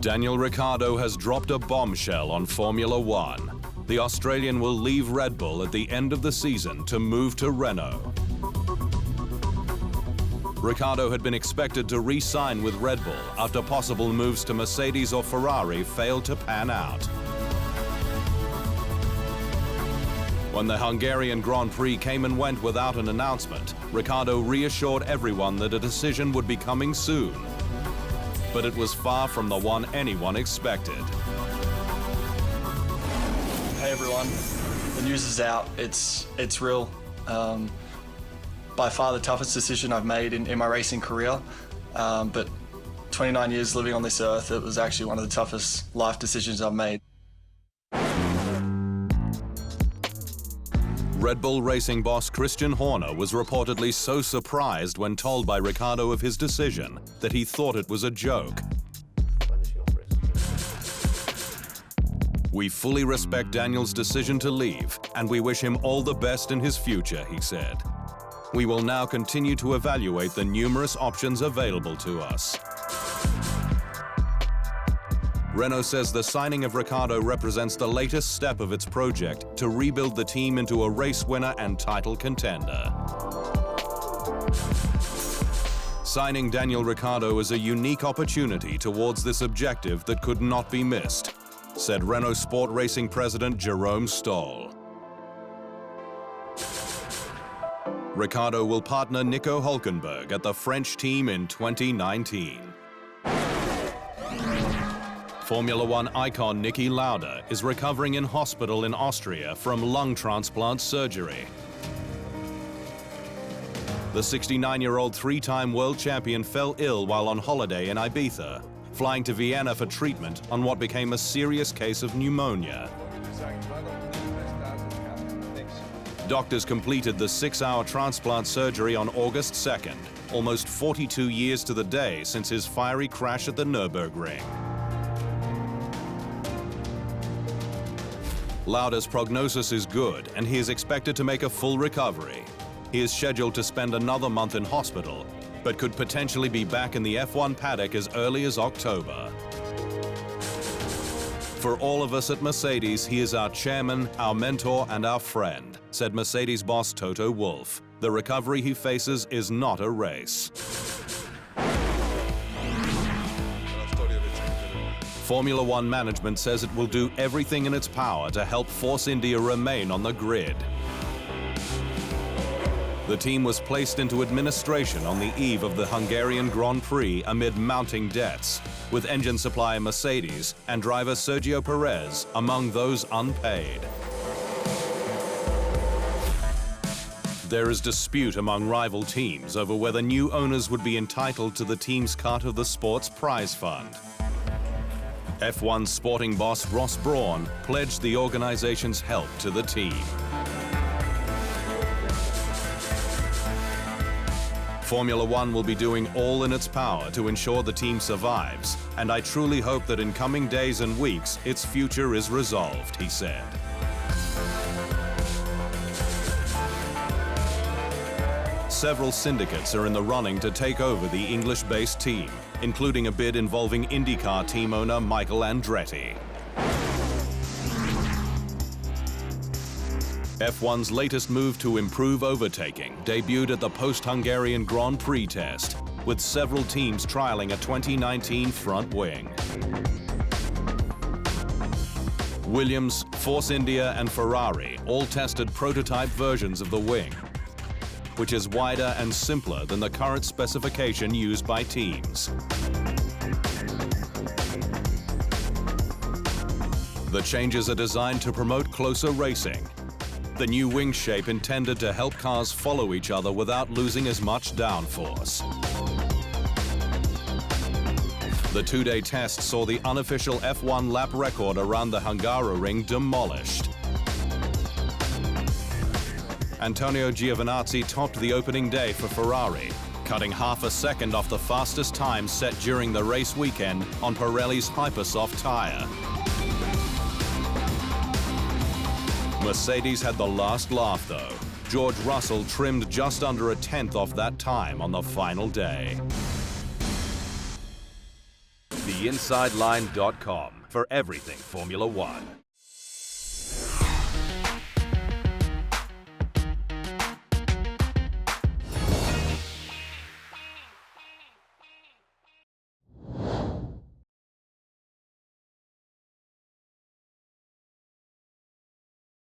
Daniel Ricciardo has dropped a bombshell on Formula One. The Australian will leave Red Bull at the end of the season to move to Renault. Ricciardo had been expected to re-sign with Red Bull after possible moves to Mercedes or Ferrari failed to pan out. When the Hungarian Grand Prix came and went without an announcement, Ricciardo reassured everyone that a decision would be coming soon. But it was far from the one anyone expected. Hey everyone, the news is out. It's real. By far the toughest decision I've made in my racing career. But 29 years living on this earth, it was actually one of the toughest life decisions I've made. Red Bull Racing boss Christian Horner was reportedly so surprised when told by Ricciardo of his decision that he thought it was a joke. "We fully respect Daniel's decision to leave, and we wish him all the best in his future," he said. "We will now continue to evaluate the numerous options available to us." Renault says the signing of Ricciardo represents the latest step of its project to rebuild the team into a race winner and title contender. Signing Daniel Ricciardo is a unique opportunity towards this objective that could not be missed, said Renault Sport Racing President Jerome Stoll. Ricciardo will partner Nico Hülkenberg at the French team in 2019. Formula One icon Niki Lauda is recovering in hospital in Austria from lung transplant surgery. The 69-year-old three-time world champion fell ill while on holiday in Ibiza, flying to Vienna for treatment on what became a serious case of pneumonia. Doctors completed the 6-hour transplant surgery on August 2nd, almost 42 years to the day since his fiery crash at the Nürburgring. Lauda's prognosis is good, and he is expected to make a full recovery. He is scheduled to spend another month in hospital, but could potentially be back in the F1 paddock as early as October. "For all of us at Mercedes, he is our chairman, our mentor, and our friend," said Mercedes boss Toto Wolff. "The recovery he faces is not a race." Formula One management says it will do everything in its power to help Force India remain on the grid. The team was placed into administration on the eve of the Hungarian Grand Prix amid mounting debts, with engine supplier Mercedes and driver Sergio Perez among those unpaid. There is dispute among rival teams over whether new owners would be entitled to the team's cut of the sport's prize fund. F1 sporting boss Ross Brawn pledged the organization's help to the team. Formula One will be doing all in its power to ensure the team survives, and I truly hope that in coming days and weeks its future is resolved, he said. Several syndicates are in the running to take over the English-based team, including a bid involving IndyCar team owner Michael Andretti. F1's latest move to improve overtaking debuted at the post-Hungarian Grand Prix test, with several teams trialing a 2019 front wing. Williams, Force India and Ferrari all tested prototype versions of the wing, which is wider and simpler than the current specification used by teams. The changes are designed to promote closer racing. The new wing shape intended to help cars follow each other without losing as much downforce. The two-day test saw the unofficial F1 lap record around the Hungaroring demolished. Antonio Giovinazzi topped the opening day for Ferrari, cutting half a second off the fastest time set during the race weekend on Pirelli's Hypersoft tyre. Mercedes had the last laugh though. George Russell trimmed just under a tenth off that time on the final day. theinsideline.com for everything Formula One.